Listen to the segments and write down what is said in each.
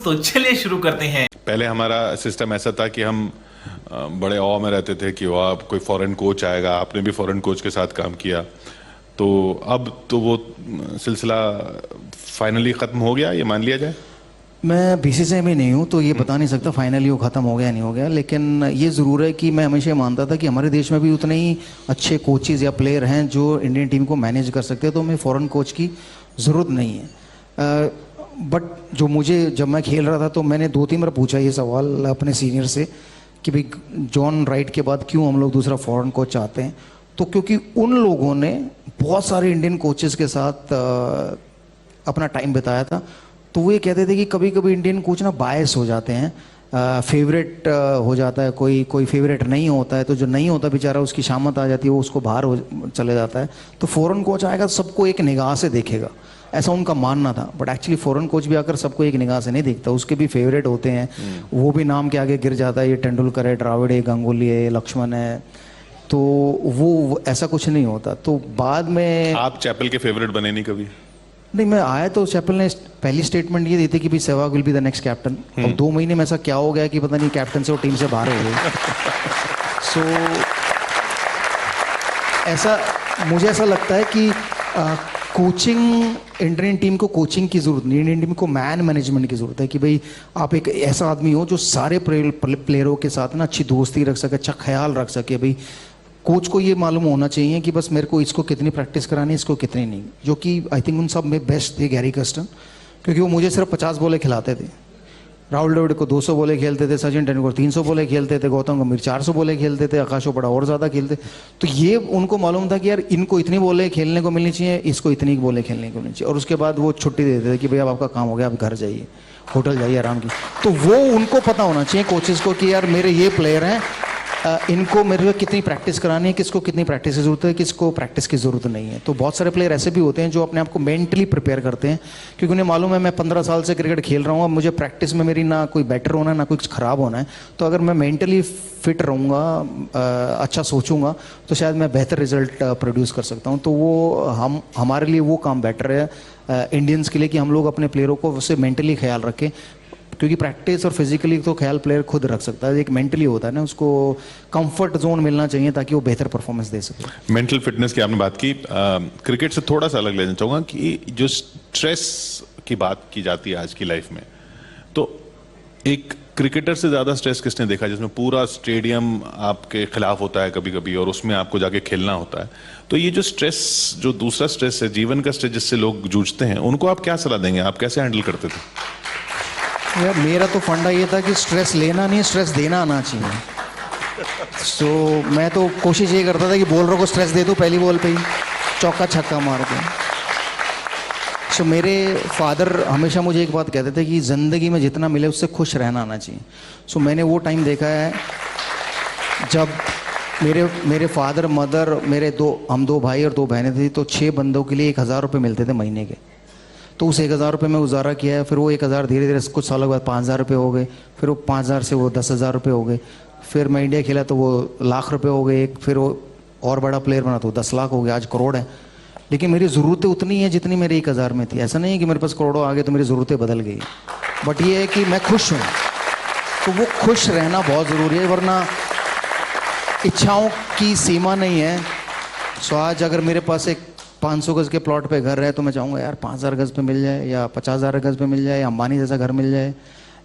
तो चलिए शुरू करते हैं। पहले हमारा सिस्टम ऐसा था कि हम बड़े ऑ में रहते थे कि वाह कोई फॉरेन कोच आएगा। आपने भी फॉरेन कोच के साथ काम किया, तो अब तो वो सिलसिला फाइनली ख़त्म हो गया, ये मान लिया जाए। मैं बीसीसीआई में नहीं हूँ तो ये बता नहीं सकता फाइनली वो ख़त्म हो गया नहीं हो गया, लेकिन ये ज़रूर है कि मैं हमेशा मानता था कि हमारे देश में भी उतने ही अच्छे कोचेज़ या प्लेयर हैं जो इंडियन टीम को मैनेज कर सकते हैं, तो हमें फ़ॉरेन कोच की ज़रूरत नहीं है। बट जो मुझे जब मैं खेल रहा था तो मैंने 2-3 बार पूछा ये सवाल अपने सीनियर से कि भाई जॉन राइट के बाद क्यों हम लोग दूसरा फ़ॉरेन कोच चाहते हैं, तो क्योंकि उन लोगों ने बहुत सारे इंडियन कोचेज़ के साथ अपना टाइम बिताया था, तो वो ये कहते थे कि कभी कभी इंडियन कोच ना बायस हो जाते हैं, फेवरेट हो जाता है, कोई फेवरेट नहीं होता है, तो जो नहीं होता बेचारा उसकी शामत आ जाती है, वो उसको बाहर चले जाता है। तो फॉरेन कोच आएगा तो सबको एक निगाह से देखेगा, ऐसा उनका मानना था। बट एक्चुअली फॉरेन कोच भी आकर सबको एक निगाह से नहीं देखता, उसके भी फेवरेट होते हैं, वो भी नाम के आगे गिर जाता है, ये तेंदुलकर है, द्राविड है, गांगुली है, लक्ष्मण है, तो वो ऐसा कुछ नहीं होता। तो बाद में आप चैपल के फेवरेट बने नहीं कभी? नहीं, मैं आया तो चैपल ने पहली स्टेटमेंट ये दी थी कि भाई Sehwag will be the next captain. अब 2 महीने में ऐसा क्या हो गया कि पता नहीं कैप्टन से वो टीम से बाहर हो गए। सो ऐसा मुझे ऐसा लगता है कि कोचिंग, इंडियन टीम को कोचिंग की ज़रूरत नहीं, इंडियन टीम को मैन मैनेजमेंट की ज़रूरत है कि भाई आप एक ऐसा आदमी हो जो सारे प्लेयरों के साथ ना अच्छी दोस्ती रख सके, अच्छा ख्याल रख सके। भाई कोच को ये मालूम होना चाहिए कि बस मेरे को इसको कितनी प्रैक्टिस करानी है, इसको कितनी नहीं, जो कि आई थिंक उन सब में बेस्ट थे गैरी कर्स्टन, क्योंकि वो मुझे सिर्फ 50 बॉलें खिलाते थे। राहुल द्रविड़ को 200 बॉलें खेलते थे, सचिन तेंदुलकर 300 बॉलें खेलते थे, गौतम गंभीर 400 बॉलें खेलते थे, आकाश चोपड़ा और ज़्यादा खेलते। तो ये उनको मालूम था कि यार इनको इतनी बॉलें खेलने को मिलनी चाहिए, इसको इतनी बॉलें खेलने को मिलनी चाहिए, और उसके बाद वो छुट्टी देते थे कि भाई अब आपका काम हो गया, आप घर जाइए, होटल जाइए आराम की। तो वो उनको पता होना चाहिए कोचेज़ को कि यार मेरे ये प्लेयर हैं, इनको मेरे को कितनी प्रैक्टिस करानी है, किसको कितनी प्रैक्टिस की ज़रूरत है, किसको प्रैक्टिस की ज़रूरत नहीं है। तो बहुत सारे प्लेयर ऐसे भी होते हैं जो अपने आप को मेंटली प्रिपेयर करते हैं, क्योंकि उन्हें मालूम है मैं 15 साल से क्रिकेट खेल रहा हूँ, अब मुझे प्रैक्टिस में मेरी ना कोई बेटर होना है ना कुछ ख़राब होना है, तो अगर मैं मेंटली फिट रहूँगा, अच्छा सोचूंगा, तो शायद मैं बेहतर रिजल्ट प्रोड्यूस कर सकता हूँ। तो वो हमारे लिए वो काम बेटर है इंडियंस के लिए कि हम लोग अपने प्लेयरों को उससे मेंटली ख्याल रखें, क्योंकि प्रैक्टिस और फिजिकली तो ख्याल प्लेयर खुद रख सकता है, एक मेंटली होता है ना, उसको कंफर्ट जोन मिलना चाहिए ताकि वो बेहतर परफॉर्मेंस दे सके। मेंटल फिटनेस की आपने बात की, क्रिकेट से थोड़ा सा अलग लेना चाहूँगा कि जो स्ट्रेस की बात की जाती है आज की लाइफ में, तो एक क्रिकेटर से ज़्यादा स्ट्रेस किसने देखा जिसमें पूरा स्टेडियम आपके खिलाफ होता है कभी कभी, और उसमें आपको जाके खेलना होता है। तो ये जो स्ट्रेस, जो दूसरा स्ट्रेस है, जीवन का स्ट्रेस जिससे लोग जूझते हैं, उनको आप क्या सलाह देंगे? आप कैसे हैंडल करते थे? यार मेरा तो फंडा ये था कि स्ट्रेस लेना नहीं, स्ट्रेस देना आना चाहिए। सो मैं तो कोशिश ये करता था कि बॉलरों को स्ट्रेस दे दूं पहली बॉल पे ही, चौका छक्का मार के। सो मेरे फादर हमेशा मुझे एक बात कहते थे कि ज़िंदगी में जितना मिले उससे खुश रहना आना चाहिए। सो मैंने वो टाइम देखा है जब मेरे फादर, मदर, हम 2 भाई और 2 बहनें थी, तो 6 बंदों के लिए 1000 रुपये मिलते थे महीने के। तो उस 1000 रुपये में गुजारा किया है, फिर वो 1000 धीरे धीरे कुछ सालों के बाद 5000 रुपये हो गए, फिर वो 5000 से वो 10,000 रुपये हो गए, फिर मैं इंडिया खेला तो वो लाख रुपये हो गए, फिर वो और बड़ा प्लेयर बना तो 10 लाख हो गया, आज करोड़ है। लेकिन मेरी ज़रूरतें उतनी हैं जितनी मेरे 1000 में थी। ऐसा नहीं है कि मेरे पास करोड़ों आ गए तो मेरी ज़रूरतें बदल गई, बट ये है कि मैं खुश हूँ। तो वो खुश रहना बहुत ज़रूरी है, वरना इच्छाओं की सीमा नहीं है। सो आज अगर मेरे पास एक 500 गज़ के प्लॉट पे घर है तो मैं चाहूँगा यार 5000 गज़ पे मिल जाए, या 50,000 गज़ पे मिल जाए, या अंबानी जैसा घर मिल जाए,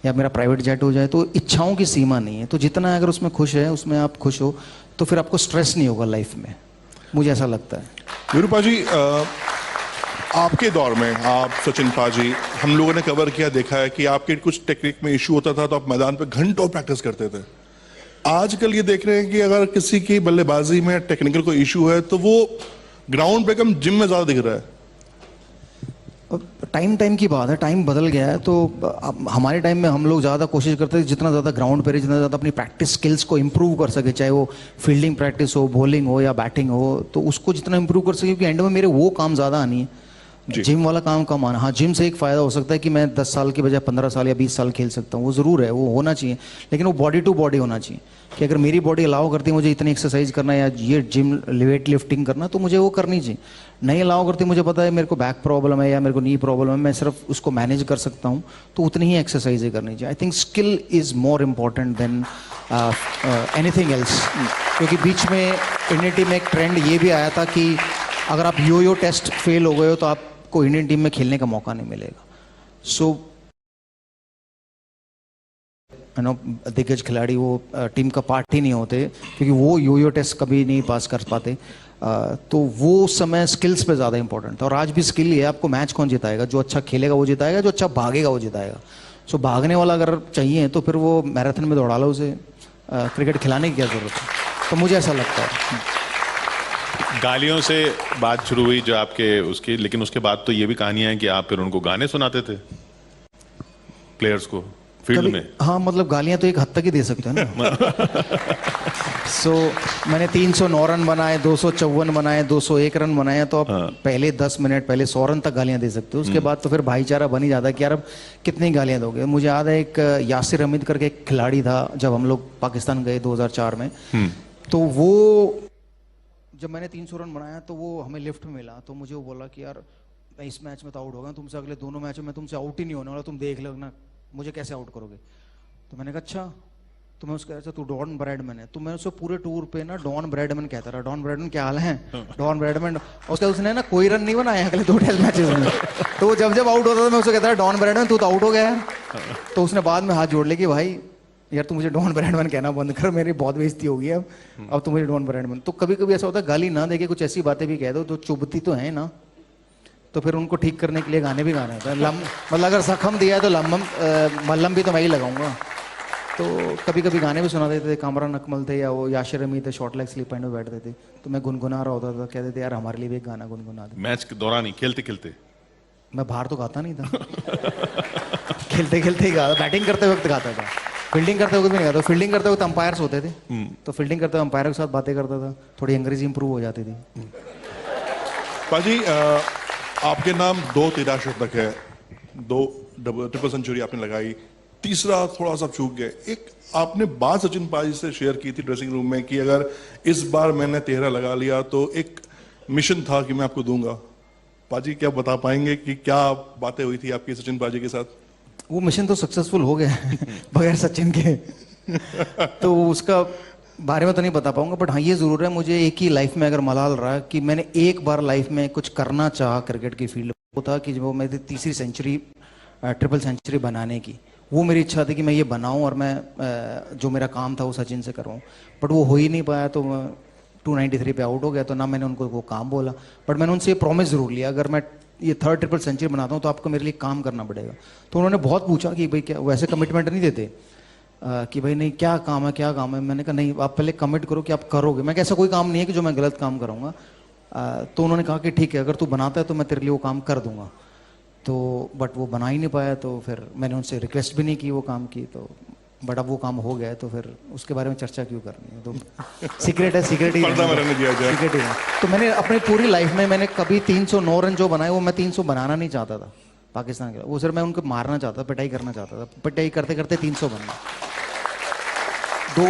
या मेरा प्राइवेट जेट हो जाए। तो इच्छाओं की सीमा नहीं है, तो जितना अगर उसमें खुश है, उसमें आप खुश हो, तो फिर आपको स्ट्रेस नहीं होगा लाइफ में, मुझे ऐसा लगता है। विरूपा जी, आपके दौर में आप, सचिन पाजी, हम लोगों ने कवर किया, देखा है कि आपके कुछ टेक्निक में इशू होता था तो आप मैदान पे घंटों प्रैक्टिस करते थे। आजकल ये देख रहे हैं कि अगर किसी की बल्लेबाजी में टेक्निकल कोई इशू है तो वो ग्राउंड पे कम, जिम में ज्यादा दिख रहा है। टाइम की बात है, टाइम बदल गया है। तो हमारे टाइम में हम लोग ज़्यादा कोशिश करते थे जितना ज़्यादा ग्राउंड पे रहे, जितना ज़्यादा अपनी प्रैक्टिस स्किल्स को इम्प्रूव कर सके, चाहे वो फील्डिंग प्रैक्टिस हो, बॉलिंग हो या बैटिंग हो, तो उसको जितना इम्प्रूव कर सके, क्योंकि एंड में मेरे वो काम ज़्यादा आनी है। जिम वाला काम कम आना। हाँ, जिम से एक फ़ायदा हो सकता है कि मैं 10 साल की बजाय 15 साल या 20 साल खेल सकता हूँ, वो ज़रूर है, वो होना चाहिए, लेकिन वो बॉडी टू बॉडी होना चाहिए कि अगर मेरी बॉडी अलाउ करती है मुझे इतनी एक्सरसाइज करना या ये जिम वेट लिफ्टिंग करना, तो मुझे वो करनी चाहिए। नहीं अलाउ करती, मुझे पता है मेरे को बैक प्रॉब्लम है या मेरे को नी प्रॉब्लम है, मैं सिर्फ उसको मैनेज कर सकता हूँ, तो उतनी ही एक्सरसाइजें करनी चाहिए। I think skill is more important than anything else. क्योंकि बीच में इंडियन टीम में एक ट्रेंड ये भी आया था कि अगर आप यो टेस्ट फेल हो गए हो तो आपको इंडियन टीम में खेलने का मौका नहीं मिलेगा। सो यू नो दिग्गज खिलाड़ी वो टीम का पार्ट ही नहीं होते, क्योंकि वो यो टेस्ट कभी नहीं पास कर पाते। तो वो उस समय स्किल्स पे ज़्यादा इंपॉर्टेंट था, और आज भी स्किल ही है। आपको मैच कौन जिताएगा? जो अच्छा खेलेगा वो जिताएगा, जो अच्छा भागेगा वो जिताएगा। सो भागने वाला अगर चाहिए तो फिर वो मैराथन में दौड़ा लो उसे, क्रिकेट खिलाने की क्या ज़रूरत है? तो मुझे ऐसा लगता है। गालियों से बात शुरू हुई जो आपके उसकी, लेकिन उसके बाद तो ये भी कहानियां हैं कि आप फिर उनको गाने सुनाते थे प्लेयर्स को फील्ड में। हाँ, मतलब गालियां तो एक हद तक ही दे सकते हैं ना। सो मैंने 309 रन बनाए, 254 बनाए, 201 रन बनाए, तो अब पहले 10 मिनट पहले 100 रन तक गालियां दे सकते हो। उसके बाद तो फिर भाईचारा बन ही जाता है कि यार अब कितनी गालियां दोगे। मुझे याद है एक यासिर हमीद करके एक खिलाड़ी था, जब हम लोग पाकिस्तान गए 2004 में, तो वो जब मैंने 300 रन बनाया तो वो हमें लिफ्ट में मिला, तो मुझे वो बोला कि यार मैं इस मैच में तो आउट हो गया, तुमसे अगले दोनों मैचों में तुमसे आउट ही नहीं होने वाला, तुम देख लो ना मुझे कैसे आउट करोगे। तो मैंने कहा अच्छा, तो मैं उसका, तू डॉन ब्रैडमैन है। तो मैं उसको पूरे टूर पे ना डॉन ब्रैडमैन कहता रहा, डॉन ब्रैडमैन क्या हाल है, डॉन ब्रैडमैन। उसका उसने ना कोई रन नहीं बनाया अगले 2 टेस्ट मैचेस में। तो जब जब आउट होता था मैं उसको कहता था डॉन ब्रैडमैन तू तो आउट हो गया है। तो उसने बाद में हाथ जोड़ ले कि भाई यार तू मुझे डॉन ब्रैडमैन कहना बंद कर, मेरी बहुत बेइज्जती होगी अब तू मुझे डॉन ब्रैडमैन। तो कभी कभी ऐसा होता है गाली ना देके कुछ ऐसी बातें भी कह दो जो चुभती तो है ना, तो फिर उनको ठीक करने के लिए गाने भी गाने होते हैं। मतलब अगर जख्म दिया है तो मल्लम भी तो मैं ही लगाऊंगा। तो कभी कभी गाने भी सुना देते थे, कामरान अकमल थे या वो याशिर हमीद थे, शॉर्ट लेग स्लीप पॉइंट में बैठते थे, तो मैं गुनगुना रहा होता था, कहते थे यार हमारे लिए भी एक गाना गुनगुना दे। मैच के दौरान ही खेलते खेलते? मैं बाहर तो गाता नहीं था। खेलते खेलते ही गाता, बैटिंग करते वक्त गाता था, फील्डिंग करते वक्त भी नहीं गाता। फील्डिंग करते वक्त अंपायर्स होते थे, तो फील्डिंग करते हुए अंपायर के साथ बातें करता था, थोड़ी अंग्रेजी इंप्रूव हो जाती थी। पाजी आपके नाम 2 13 तक है, 2 ट्रिपल सेंचुरी आपने लगाई, तीसरा थोड़ा सा चूक गए। एक आपने बात सचिन पाजी से शेयर की थी ड्रेसिंग रूम में कि अगर इस बार मैंने 13 लगा लिया तो एक मिशन था कि मैं आपको दूंगा। पाजी क्या बता पाएंगे कि क्या बातें हुई थी आपकी सचिन पाजी के साथ? वो मिशन तो सक्सेसफुल हो गया बगैर सचिन के। तो उसका बारे में तो नहीं बता पाऊंगा, बट हाँ ये जरूर है, मुझे एक ही लाइफ में अगर मलाल रहा कि मैंने एक बार लाइफ में कुछ करना चाहा क्रिकेट की फील्ड, वो था कि वो मेरी तीसरी सेंचुरी, ट्रिपल सेंचुरी बनाने की। वो मेरी इच्छा थी कि मैं ये बनाऊं और मैं जो मेरा काम था वो सचिन से कराऊं, बट वो हो ही नहीं पाया। तो 293 पे आउट हो गया, तो ना मैंने उनको वो काम बोला, बट मैंने उनसे ये प्रॉमिस जरूर लिया अगर मैं ये 3rd ट्रिपल सेंचुरी बनाता हूँ तो आपको मेरे लिए काम करना पड़ेगा। तो उन्होंने बहुत पूछा कि भाई क्या, वैसे कमिटमेंट नहीं देते कि भाई नहीं क्या काम है क्या काम है। मैंने कहा नहीं, आप पहले कमिट करो कि आप करोगे। मैं ऐसा कोई काम नहीं है कि जो मैं गलत काम करूँगा। तो उन्होंने कहा कि ठीक है अगर तू बनाता है तो मैं तेरे लिए वो काम कर दूंगा। तो बट वो बना ही नहीं पाया, तो फिर मैंने उनसे रिक्वेस्ट भी नहीं की वो काम की, तो बट अब वो काम हो गया है, तो फिर उसके बारे में चर्चा क्यों करनी है। तो सीक्रेट है, सीक्रेट ही सीक्रेट ही है। तो मैंने अपनी पूरी लाइफ में मैंने कभी 309 रन जो बनाए वो मैं 300 बनाना नहीं चाहता था पाकिस्तान के, वो सिर्फ मैं उनको मारना चाहता था, पिटाई करना चाहता था। पिटाई करते करते 300 बनना। 2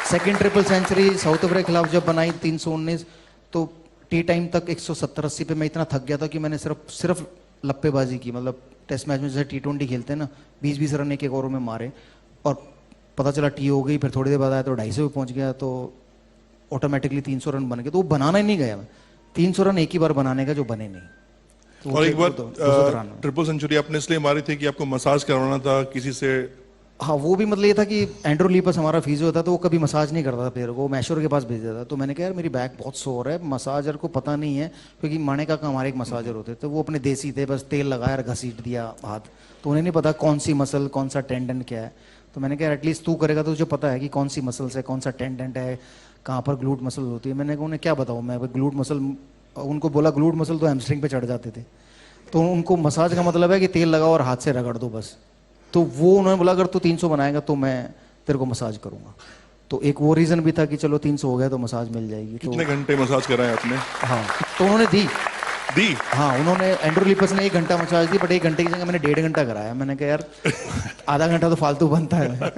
second triple century South Africa के खिलाफ जब बनाई 319, तो टी टाइम तक 170-80 पे मैं इतना थक गया था कि मैंने सिर्फ लप्पेबाजी की। मतलब टेस्ट मैच में जैसे T20 खेलते हैं ना, 20-20 रन एक ओवर में मारे, और पता चला टी हो गई, फिर थोड़ी देर बाद आया तो 250 पे पहुंच गया, तो ऑटोमेटिकली 300 रन बन गए। तो वो बनाना ही नहीं गया मैं, 300 रन एक ही बार बनाने का जो बने नहीं। तो और एक बार ट्रिपल सेंचुरी आपने इसलिए मारी थी कि आपको मसाज करवाना था किसी से? हाँ, वो भी मतलब ये था कि एंड्रू लीपस हमारा फिजियो था, तो वो कभी मसाज नहीं करता था प्लेयर को, मैशोर के पास भेज देता था। तो मैंने कहा यार मेरी बैक बहुत सोर है, मसाजर को पता नहीं है, क्योंकि मानेका का हमारे एक मसाजर होते थे, वो अपने देसी थे, बस तेल लगाया और घसीट दिया हाथ, तो उन्हें नहीं पता कौन सी मसल कौन सा टेंडन क्या है। तो मैंने कहा एटलीस्ट तू करेगा तो तुझे पता है कि कौन सी मसल्स है, कौन सा टेंडेंट है, कहाँ पर ग्लूट मसल होती है। मैंने कहा उन्हें क्या बताऊँ मैं ग्लूट मसल, उनको बोला ग्लूट मसल तो हैमस्ट्रिंग पे चढ़ जाते थे। तो उनको मसाज का मतलब है कि तेल लगाओ और हाथ से रगड़ दो बस। तो वो उन्होंने बोला अगर तू 300 बनाएगा तो मैं तेरे को मसाज करूंगा। तो एक वो रीज़न भी था कि चलो 300 हो गया तो मसाज मिल जाएगी। कितने घंटे मसाज कराए आपने? हाँ, तो उन्होंने दी दी। हाँ, उन्होंने एंड्रू लिपस ने 1 घंटा मसाज दी, बट 1 घंटे की जगह मैंने 1.5 घंटा कराया। मैंने कहा यार आधा घंटा तो फालतू बनता है।